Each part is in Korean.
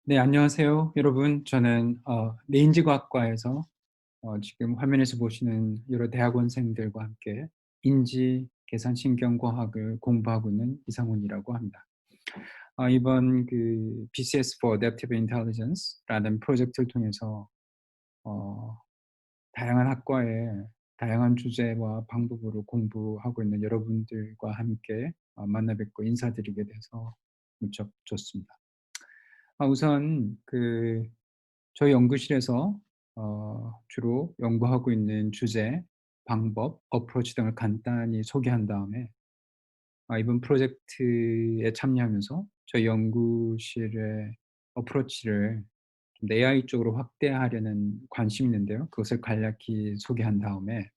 네, 안녕하세요, 여러분. 저는 내인지과학과에서 지금 화면에서 보시는 여러 대학원생들과 함께 인지 계산신경과학을 공부하고 있는 이상훈이라고 합니다. 이번 그 BCS for Adaptive Intelligence라는 프로젝트를 통해서 어, 다양한 학과의 다양한 주제와 방법으로 공부하고 있는 여러분들과 함께 만나 뵙고 인사드리게 돼서 무척 좋습니다. 우선 저희 연구실에서 주로 연구하고 있는 주제, 방법, 어프로치 등을 간단히 소개한 다음에 이번 프로젝트에 참여하면서 저희 연구실의 어프로치를 좀 AI 쪽으로 확대하려는 관심이 있는데요. 그것을 간략히 소개한 다음에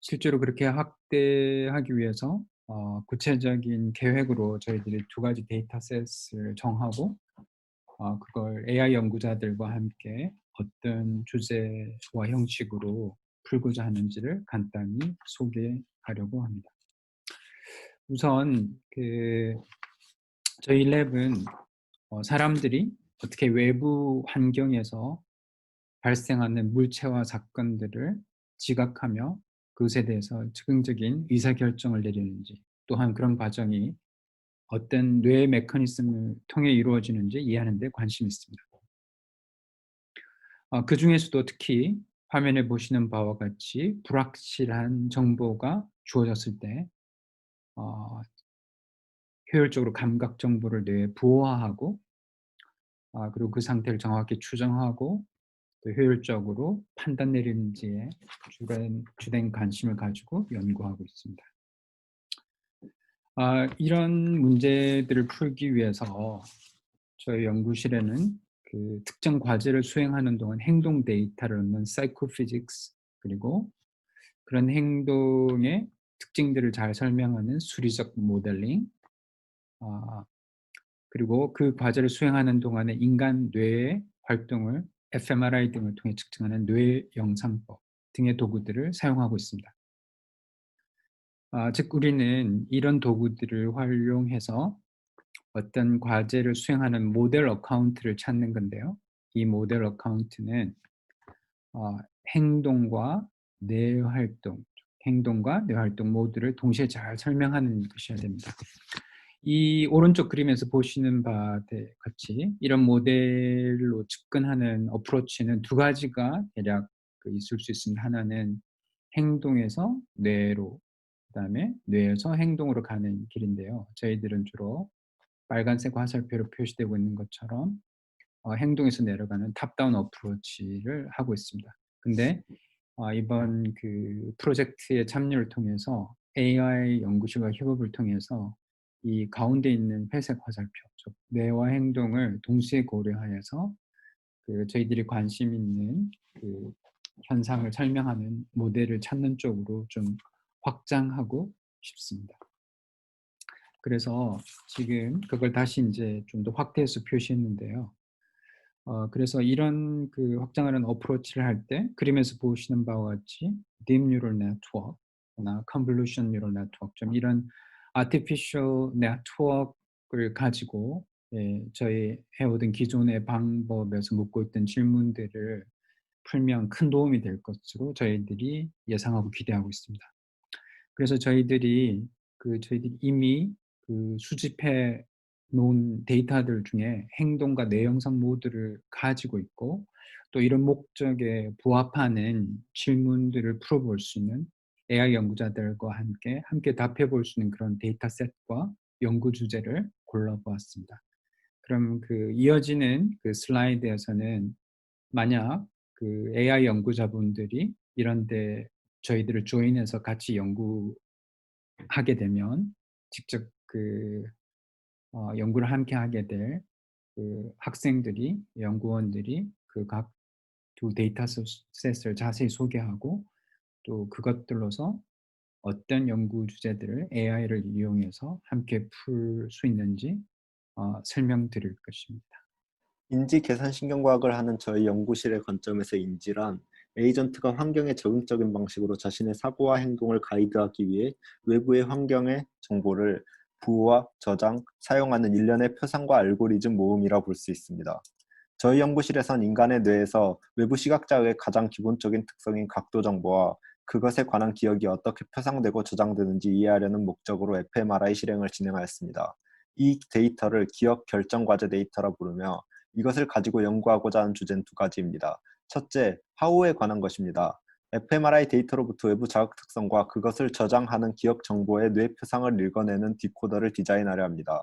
실제로 그렇게 확대하기 위해서 구체적인 계획으로 저희들이 두 가지 데이터셋을 정하고 그걸 AI 연구자들과 함께 어떤 주제와 형식으로 풀고자 하는지를 간단히 소개하려고 합니다. 우선 저희 랩은 사람들이 어떻게 외부 환경에서 발생하는 물체와 사건들을 지각하며 그것에 대해서 즉흥적인 의사결정을 내리는지, 또한 그런 과정이 어떤 뇌 메커니즘을 통해 이루어지는지 이해하는 데 관심이 있습니다. 그중에서도 특히 화면에 보시는 바와 같이 불확실한 정보가 주어졌을 때 어 효율적으로 감각 정보를 뇌에 부호화하고 그리고 그 상태를 정확히 추정하고 또 효율적으로 판단 내리는지에 주된 관심을 가지고 연구하고 있습니다. 이런 문제들을 풀기 위해서 저희 연구실에는 그 특정 과제를 수행하는 동안 행동 데이터를 얻는 사이코피직스, 그리고 그런 행동의 특징들을 잘 설명하는 수리적 모델링, 아 그리고 그 과제를 수행하는 동안에 인간 뇌의 활동을 fMRI 등을 통해 측정하는 뇌 영상법 등의 도구들을 사용하고 있습니다. 즉 우리는 이런 도구들을 활용해서 어떤 과제를 수행하는 모델 어카운트를 찾는 건데요. 이 모델 어카운트는 어 행동과 뇌 활동, 행동과 뇌 활동 모두를 동시에 잘 설명하는 것이어야 됩니다. 이 오른쪽 그림에서 보시는 바와 같이 이런 모델로 접근하는 어프로치는 두 가지가 대략 있을 수 있습니다. 하나는 행동에서 뇌로, 그다음에 뇌에서 행동으로 가는 길인데요. 저희들은 주로 빨간색 화살표로 표시되고 있는 것처럼 행동에서 내려가는 탑다운 어프로치를 하고 있습니다. 근데 이번 그 프로젝트의 참여를 통해서 AI 연구실과 협업을 통해서 이 가운데 있는 회색 화살표, 즉 뇌와 행동을 동시에 고려하여서 저희들이 관심 있는 그 현상을 설명하는 모델을 찾는 쪽으로 좀 확장하고 싶습니다. 그래서 지금 그걸 다시 인제 좀 더 확대해서 표시했는데요. 그래서 이런 확장하는 어프로치를 할 때 그림에서 보시는 바와 같이 Deep Neural Network나 Convolutional Neural Network, 좀 이런 Artificial Network을 가지고 저희 해오던 기존의 방법에서 묻고 있던 질문들을 풀면 큰 도움이 될 것으로 저희들이 예상하고 기대하고 있습니다. 그래서 저희들이 이미 수집해 놓은 데이터들 중에 행동과 뇌 영상 모두를 가지고 있고, 또 이런 목적에 부합하는 질문들을 풀어볼 수 있는 AI 연구자들과 함께 답해 볼 수 있는 그런 데이터셋과 연구 주제를 골라 보았습니다. 그럼 이어지는 슬라이드에서는 만약 AI 연구자분들이 이런 데 저희들을 조인해서 같이 연구하게 되면 직접 연구를 함께 하게 될 학생들이, 연구원들이 각 두 데이터 셋을 자세히 소개하고, 또 그것들로서 어떤 연구 주제들을 AI를 이용해서 함께 풀 수 있는지 설명드릴 것입니다. 인지 계산 신경과학을 하는 저희 연구실의 관점에서 인지란 에이전트가 환경에 적응적인 방식으로 자신의 사고와 행동을 가이드하기 위해 외부의 환경의 정보를 부호와 저장, 사용하는 일련의 표상과 알고리즘 모음이라 볼 수 있습니다. 저희 연구실에선 인간의 뇌에서 외부 시각 자극의 가장 기본적인 특성인 각도 정보와 그것에 관한 기억이 어떻게 표상되고 저장되는지 이해하려는 목적으로 fMRI 실행을 진행하였습니다. 이 데이터를 기억 결정 과제 데이터라 부르며 이것을 가지고 연구하고자 하는 주제는 두 가지입니다. 첫째, 하우에 관한 것입니다. fMRI 데이터로부터 외부 자극 특성과 그것을 저장하는 기억 정보의 뇌 표상을 읽어내는 디코더를 디자인하려 합니다.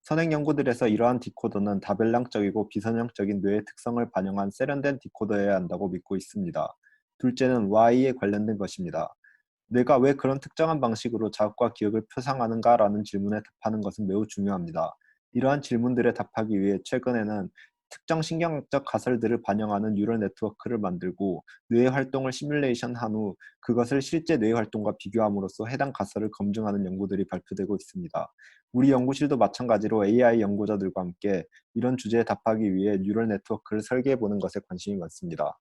선행 연구들에서 이러한 디코더는 다별량적이고 비선형적인 뇌의 특성을 반영한 세련된 디코더여야 한다고 믿고 있습니다. 둘째는 Y에 관련된 것입니다. 뇌가 왜 그런 특정한 방식으로 자극과 기억을 표상하는가라는 질문에 답하는 것은 매우 중요합니다. 이러한 질문들에 답하기 위해 최근에는 특정 신경학적 가설들을 반영하는 뉴럴 네트워크를 만들고 뇌의 활동을 시뮬레이션한 후 그것을 실제 뇌의 활동과 비교함으로써 해당 가설을 검증하는 연구들이 발표되고 있습니다. 우리 연구실도 마찬가지로 AI 연구자들과 함께 이런 주제에 답하기 위해 뉴럴 네트워크를 설계해보는 것에 관심이 많습니다.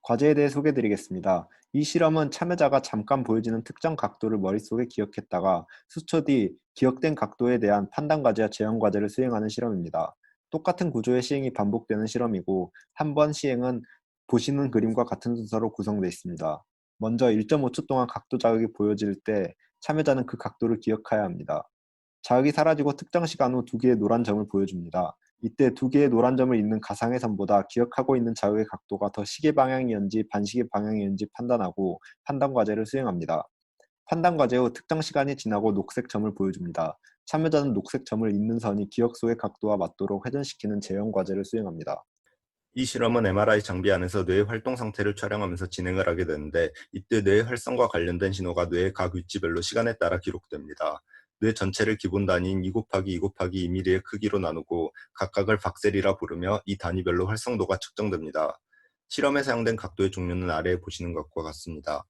과제에 대해 소개드리겠습니다. 이 실험은 참여자가 잠깐 보여지는 특정 각도를 머릿속에 기억했다가 수초 뒤 기억된 각도에 대한 판단 과제와 재현 과제를 수행하는 실험입니다. 똑같은 구조의 시행이 반복되는 실험이고 한 번 시행은 보시는 그림과 같은 순서로 구성되어 있습니다. 먼저 1.5초 동안 각도 자극이 보여질 때 참여자는 그 각도를 기억해야 합니다. 자극이 사라지고 특정 시간 후 두 개의 노란 점을 보여줍니다. 이때 두 개의 노란 점을 있는 가상의 선보다 기억하고 있는 자극의 각도가 더 시계 방향이었는지 반시계 방향이었는지 판단하고 판단 과제를 수행합니다. 판단 과제 후 특정 시간이 지나고 녹색 점을 보여줍니다. 참여자는 녹색 점을 있는 선이 기억 속의 각도와 맞도록 회전시키는 재현 과제를 수행합니다. 이 실험은 MRI 장비 안에서 뇌의 활동 상태를 촬영하면서 진행을 하게 되는데 이때 뇌의 활성과 관련된 신호가 뇌의 각 위치별로 시간에 따라 기록됩니다. 뇌 전체를 기본 단위인 2 곱하기 2 곱하기 2mm의 크기로 나누고 각각을 박셀이라 부르며 이 단위별로 활성도가 측정됩니다. 실험에 사용된 각도의 종류는 아래에 보시는 것과 같습니다.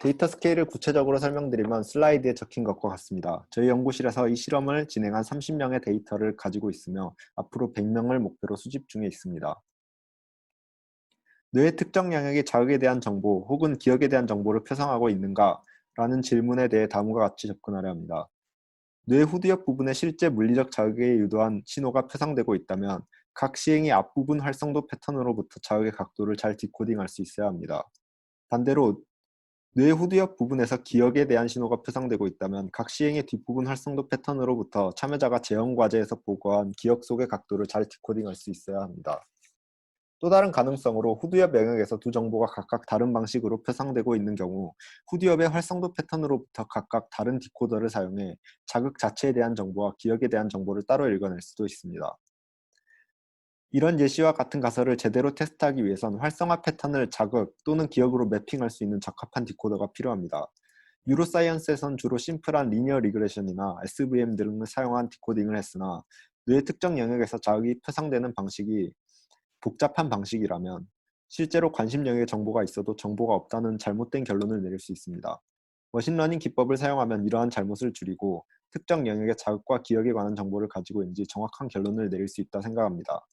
데이터 스케일을 구체적으로 설명드리면 슬라이드에 적힌 것과 같습니다. 저희 연구실에서 이 실험을 진행한 30명의 데이터를 가지고 있으며 앞으로 100명을 목표로 수집 중에 있습니다. 뇌의 특정 영역의 자극에 대한 정보 혹은 기억에 대한 정보를 표상하고 있는가? 라는 질문에 대해 다음과 같이 접근하려 합니다. 뇌 후두엽 부분에 실제 물리적 자극에 유도한 신호가 표상되고 있다면 각 시행의 앞부분 활성도 패턴으로부터 자극의 각도를 잘 디코딩할 수 있어야 합니다. 반대로 뇌 후두엽 부분에서 기억에 대한 신호가 표상되고 있다면 각 시행의 뒷부분 활성도 패턴으로부터 참여자가 재현 과제에서 보고한 기억 속의 각도를 잘 디코딩할 수 있어야 합니다. 또 다른 가능성으로 후두엽 영역에서 두 정보가 각각 다른 방식으로 표상되고 있는 경우 후두엽의 활성도 패턴으로부터 각각 다른 디코더를 사용해 자극 자체에 대한 정보와 기억에 대한 정보를 따로 읽어낼 수도 있습니다. 이런 예시와 같은 가설을 제대로 테스트하기 위해선 활성화 패턴을 자극 또는 기억으로 매핑할 수 있는 적합한 디코더가 필요합니다. 뉴로사이언스에선 주로 심플한 리니어 리그레션이나 SVM 등을 사용한 디코딩을 했으나 뇌의 특정 영역에서 자극이 표상되는 방식이 복잡한 방식이라면 실제로 관심 영역에 정보가 있어도 정보가 없다는 잘못된 결론을 내릴 수 있습니다. 머신러닝 기법을 사용하면 이러한 잘못을 줄이고 특정 영역의 자극과 기억에 관한 정보를 가지고 있는지 정확한 결론을 내릴 수 있다 생각합니다.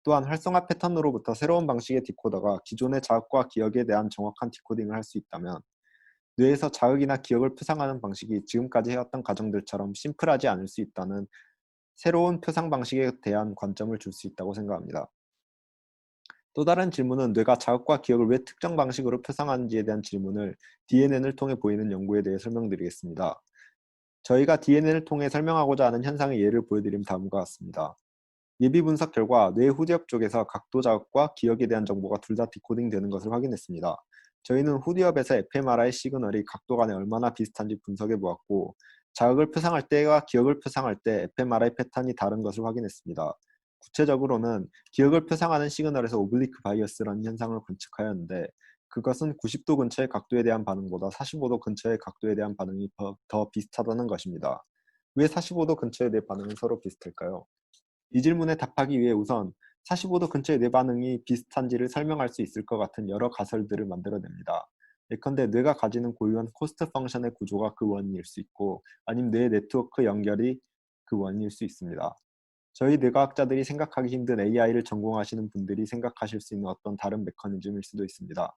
또한 활성화 패턴으로부터 새로운 방식의 디코더가 기존의 자극과 기억에 대한 정확한 디코딩을 할 수 있다면 뇌에서 자극이나 기억을 표상하는 방식이 지금까지 해왔던 과정들처럼 심플하지 않을 수 있다는 새로운 표상 방식에 대한 관점을 줄 수 있다고 생각합니다. 또 다른 질문은 뇌가 자극과 기억을 왜 특정 방식으로 표상하는지에 대한 질문을 DNN을 통해 보이는 연구에 대해 설명드리겠습니다. 저희가 DNN을 통해 설명하고자 하는 현상의 예를 보여드리면 다음과 같습니다. 예비 분석 결과 뇌 후두엽 쪽에서 각도 자극과 기억에 대한 정보가 둘 다 디코딩 되는 것을 확인했습니다. 저희는 후두엽에서 fMRI 시그널이 각도 간에 얼마나 비슷한지 분석해 보았고 자극을 표상할 때와 기억을 표상할 때 fMRI 패턴이 다른 것을 확인했습니다. 구체적으로는 기억을 표상하는 시그널에서 오블리크 바이어스라는 현상을 관측하였는데 그것은 90도 근처의 각도에 대한 반응보다 45도 근처의 각도에 대한 반응이 더 비슷하다는 것입니다. 왜 45도 근처의 뇌 반응은 서로 비슷할까요? 이 질문에 답하기 위해 우선 45도 근처의 뇌 반응이 비슷한지를 설명할 수 있을 것 같은 여러 가설들을 만들어냅니다. 예컨대 뇌가 가지는 고유한 코스트 펑션의 구조가 그 원인일 수 있고 아니면 뇌 네트워크 연결이 그 원인일 수 있습니다. 저희 뇌과학자들이 생각하기 힘든 AI를 전공하시는 분들이 생각하실 수 있는 어떤 다른 메커니즘일 수도 있습니다.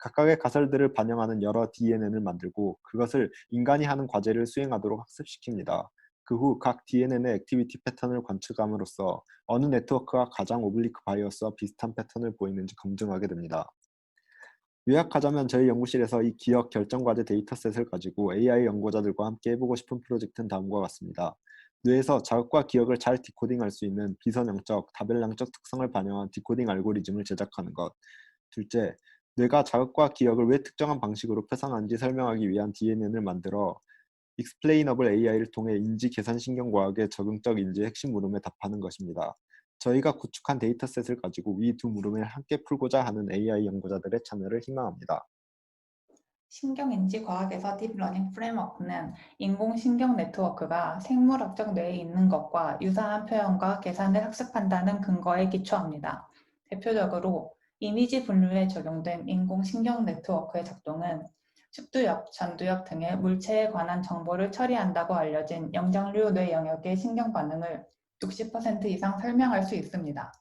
각각의 가설들을 반영하는 여러 DNN을 만들고 그것을 인간이 하는 과제를 수행하도록 학습시킵니다. 그 후 각 DNN의 액티비티 패턴을 관측함으로써 어느 네트워크가 가장 오블리크 바이어스와 비슷한 패턴을 보이는지 검증하게 됩니다. 요약하자면 저희 연구실에서 이 기억 결정과제 데이터셋을 가지고 AI 연구자들과 함께 해보고 싶은 프로젝트는 다음과 같습니다. 뇌에서 자극과 기억을 잘 디코딩할 수 있는 비선형적, 다별량적 특성을 반영한 디코딩 알고리즘을 제작하는 것. 둘째, 뇌가 자극과 기억을 왜 특정한 방식으로 표현하는지 설명하기 위한 DNN을 만들어 Explainable AI를 통해 인지 계산 신경과학의 적응적 인지의 핵심 물음에 답하는 것입니다. 저희가 구축한 데이터셋을 가지고 위 두 물음을 함께 풀고자 하는 AI 연구자들의 참여를 희망합니다. 신경인지 과학에서 딥러닝 프레임워크는 인공신경 네트워크가 생물학적 뇌에 있는 것과 유사한 표현과 계산을 학습한다는 근거에 기초합니다. 대표적으로 이미지 분류에 적용된 인공신경 네트워크의 작동은 측두엽, 전두엽 등의 물체에 관한 정보를 처리한다고 알려진 영장류 뇌 영역의 신경 반응을 60% 이상 설명할 수 있습니다.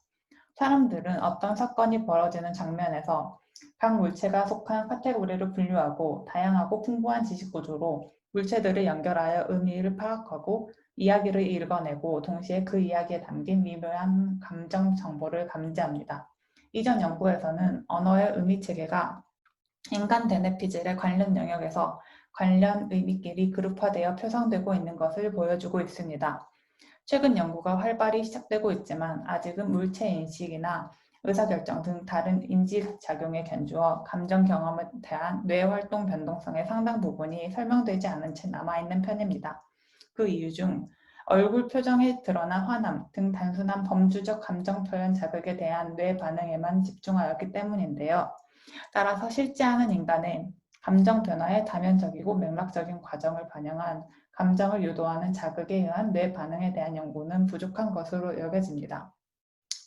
사람들은 어떤 사건이 벌어지는 장면에서 각 물체가 속한 카테고리를 분류하고 다양하고 풍부한 지식 구조로 물체들을 연결하여 의미를 파악하고 이야기를 읽어내고 동시에 그 이야기에 담긴 미묘한 감정 정보를 감지합니다. 이전 연구에서는 언어의 의미 체계가 인간 대뇌피질의 관련 영역에서 관련 의미끼리 그룹화되어 표성되고 있는 것을 보여주고 있습니다. 최근 연구가 활발히 시작되고 있지만 아직은 물체 인식이나 의사결정 등 다른 인지작용에 견주어 감정 경험에 대한 뇌활동 변동성의 상당 부분이 설명되지 않은 채 남아있는 편입니다. 그 이유 중 얼굴 표정에 드러난 화남 등 단순한 범주적 감정 표현 자극에 대한 뇌 반응에만 집중하였기 때문인데요. 따라서 실제하는 인간의 감정 변화의 다면적이고 맥락적인 과정을 반영한 감정을 유도하는 자극에 의한 뇌 반응에 대한 연구는 부족한 것으로 여겨집니다.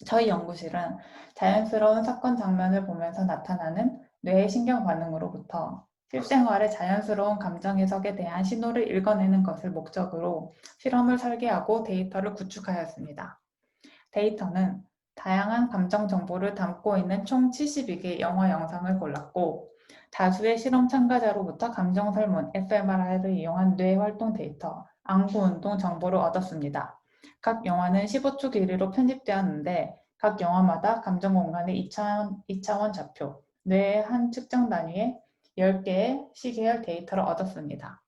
저희 연구실은 자연스러운 사건 장면을 보면서 나타나는 뇌의 신경 반응으로부터 실생활의 자연스러운 감정 해석에 대한 신호를 읽어내는 것을 목적으로 실험을 설계하고 데이터를 구축하였습니다. 데이터는 다양한 감정 정보를 담고 있는 총 72개의 영화 영상을 골랐고 다수의 실험 참가자로부터 감정 설문, fMRI를 이용한 뇌 활동 데이터, 안구 운동 정보를 얻었습니다. 각 영화는 15초 길이로 편집되었는데 각 영화마다 감정 공간의 2차원 좌표, 뇌의 한 측정 단위의 10개의 시계열 데이터를 얻었습니다.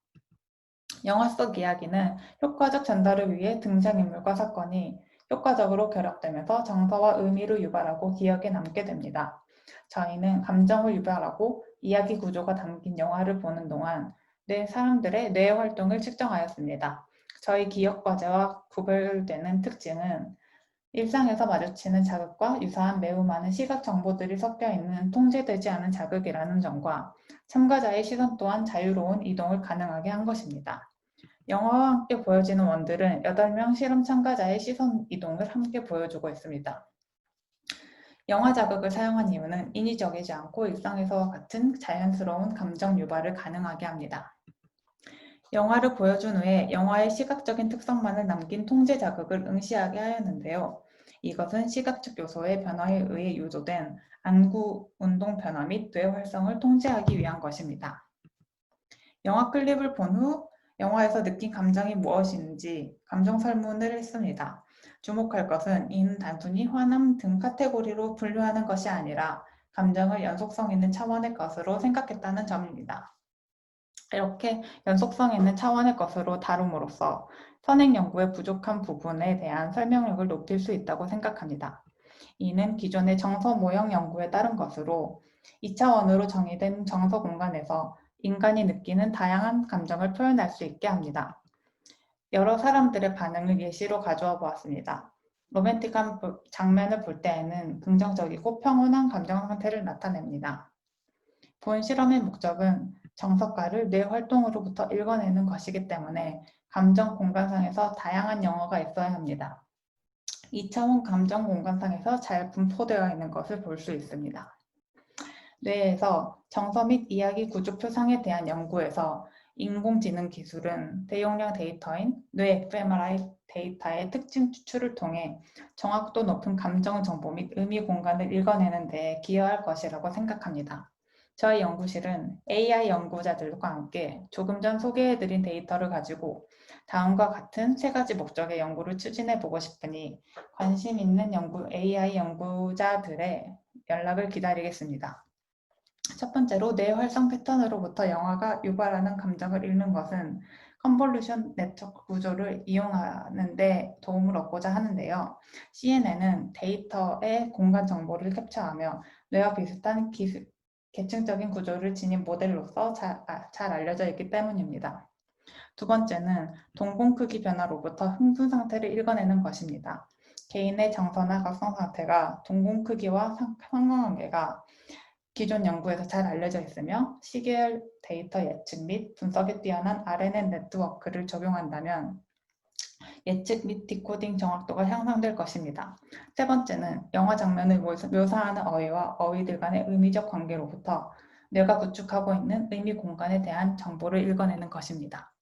영화 속 이야기는 효과적 전달을 위해 등장인물과 사건이 효과적으로 결합되면서 정서와 의미를 유발하고 기억에 남게 됩니다. 저희는 감정을 유발하고 이야기 구조가 담긴 영화를 보는 동안 사람들의 뇌 활동을 측정하였습니다. 저희 기억 과제와 구별되는 특징은 일상에서 마주치는 자극과 유사한 매우 많은 시각 정보들이 섞여 있는 통제되지 않은 자극이라는 점과 참가자의 시선 또한 자유로운 이동을 가능하게 한 것입니다. 영화와 함께 보여지는 원들은 8명 실험 참가자의 시선 이동을 함께 보여주고 있습니다. 영화 자극을 사용한 이유는 인위적이지 않고 일상에서와 같은 자연스러운 감정 유발을 가능하게 합니다. 영화를 보여준 후에 영화의 시각적인 특성만을 남긴 통제 자극을 응시하게 하였는데요. 이것은 시각적 요소의 변화에 의해 유도된 안구 운동 변화 및 뇌 활성을 통제하기 위한 것입니다. 영화 클립을 본 후 영화에서 느낀 감정이 무엇인지 감정 설문을 했습니다. 주목할 것은 이는 단순히 화남 등 카테고리로 분류하는 것이 아니라 감정을 연속성 있는 차원의 것으로 생각했다는 점입니다. 이렇게 연속성 있는 차원의 것으로 다룸으로써 선행 연구의 부족한 부분에 대한 설명력을 높일 수 있다고 생각합니다. 이는 기존의 정서 모형 연구에 따른 것으로 2차원으로 정의된 정서 공간에서 인간이 느끼는 다양한 감정을 표현할 수 있게 합니다. 여러 사람들의 반응을 예시로 가져와 보았습니다. 로맨틱한 장면을 볼 때에는 긍정적이고 평온한 감정 상태를 나타냅니다. 본 실험의 목적은 정서가를 뇌 활동으로부터 읽어내는 것이기 때문에 감정 공간상에서 다양한 영어가 있어야 합니다. 2차원 감정 공간상에서 잘 분포되어 있는 것을 볼 수 있습니다. 뇌에서 정서 및 이야기 구조 표상에 대한 연구에서 인공지능 기술은 대용량 데이터인 뇌 fMRI 데이터의 특징 추출을 통해 정확도 높은 감정 정보 및 의미 공간을 읽어내는 데 기여할 것이라고 생각합니다. 저희 연구실은 AI 연구자들과 함께 조금 전 소개해드린 데이터를 가지고 다음과 같은 3가지 목적의 연구를 추진해보고 싶으니 관심 있는 AI 연구자들의 연락을 기다리겠습니다. 첫 번째로 뇌 활성 패턴으로부터 영화가 유발하는 감정을 읽는 것은 컨볼루션 네트워크 구조를 이용하는 데 도움을 얻고자 하는데요. CNN은 데이터의 공간 정보를 캡처하며 뇌와 비슷한 계층적인 구조를 지닌 모델로서 잘 알려져 있기 때문입니다. 두 번째는 동공 크기 변화로부터 흥분 상태를 읽어내는 것입니다. 개인의 정서나 각성 상태가 동공 크기와 상관관계가 기존 연구에서 잘 알려져 있으며 시계열 데이터 예측 및 분석에 뛰어난 RNN 네트워크를 적용한다면 예측 및 디코딩 정확도가 향상될 것입니다. 세 번째는 영화 장면을 묘사하는 어휘와 어휘들 간의 의미적 관계로부터 뇌가 구축하고 있는 의미 공간에 대한 정보를 읽어내는 것입니다.